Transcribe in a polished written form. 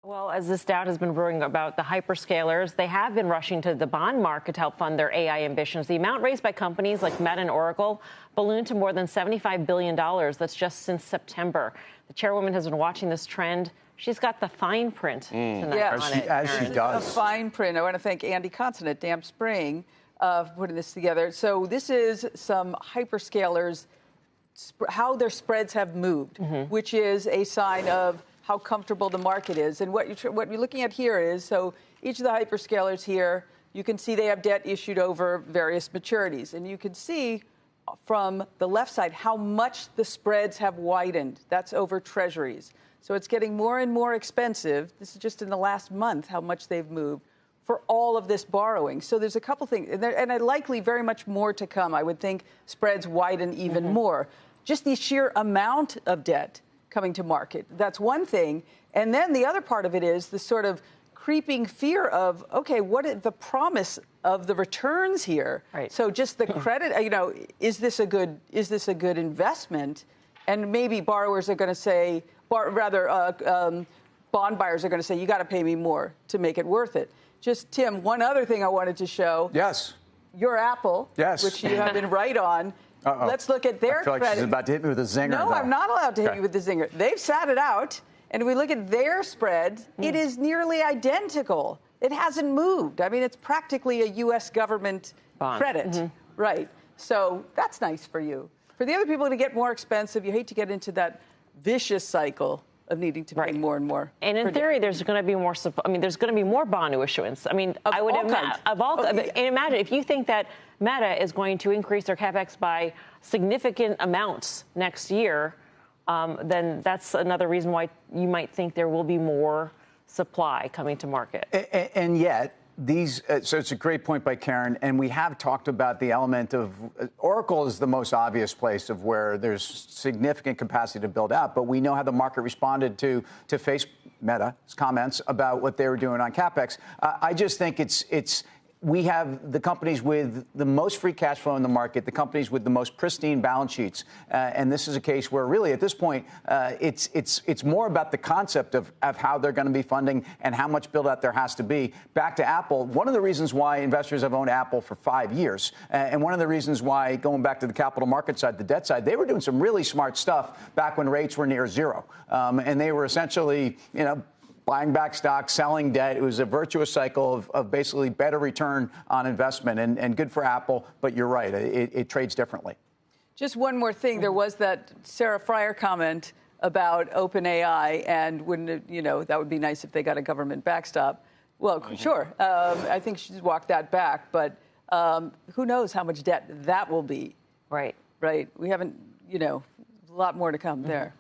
Well, as this doubt has been brewing about the hyperscalers, they have been rushing to the bond market to help fund their AI ambitions. The amount raised by companies like Meta and Oracle ballooned to more than $75 billion. That's just since September. The chairwoman has been watching this trend. She's got the fine print tonight on it. As she does. The fine print. I want to thank Andy Constant at Damp Spring for putting this together. So this is some hyperscalers, how their spreads have moved, which is a sign of how comfortable the market is. And what you're looking at here is, so each of the hyperscalers here, you can see they have debt issued over various maturities. And you can see from the left side how much the spreads have widened. That's over treasuries. So it's getting more and more expensive. This is just in the last month how much they've moved for all of this borrowing. So there's a couple things, and likely very much more to come. I would think spreads widen even more. Just the sheer amount of debt coming to market. That's one thing. And then the other part of it is the sort of creeping fear of, okay, what is the promise of the returns here? Right. So just the credit, is this a good investment? And maybe borrowers are going to say, bond buyers are going to say, you got to pay me more to make it worth it. Just, Tim, one other thing I wanted to show. Yes. Your Apple, which you have been right on. Let's look at their I feel like credit. she's about to hit me with a zinger. No, I'm not allowed to hit you with the zinger. They've sat it out, and if we look at their spread, it is nearly identical. It hasn't moved. I mean, it's practically a U.S. government bond credit. Right. So that's nice for you. For the other people to get more expensive, you hate to get into that vicious cycle of needing to pay more and more. And in theory, there's going to be more. There's going to be more bond issuance. I mean, I would imagine. And imagine if you think that Meta is going to increase their capex by significant amounts next year, then that's another reason why you might think there will be more supply coming to market. And yet, so it's a great point by Karen, and we have talked about the element of Oracle is the most obvious place of where there's significant capacity to build out, but we know how the market responded to Meta's comments about what they were doing on capex. I just think we have the companies with the most free cash flow in the market, the companies with the most pristine balance sheets. And this is a case where really at this point, it's more about the concept of how they're going to be funding and how much build out there has to be. Back to Apple, one of the reasons why investors have owned Apple for 5 years, and one of the reasons why, going back to the capital market side, the debt side, they were doing some really smart stuff back when rates were near zero. And they were essentially, buying back stock, selling debt. It was a virtuous cycle of basically better return on investment and good for Apple. But you're right, it trades differently. Just one more thing. There was that Sarah Fryer comment about OpenAI, and wouldn't it, that would be nice if they got a government backstop. Well, sure. I think she's walked that back. But who knows how much debt that will be. Right. Right. We haven't, a lot more to come there.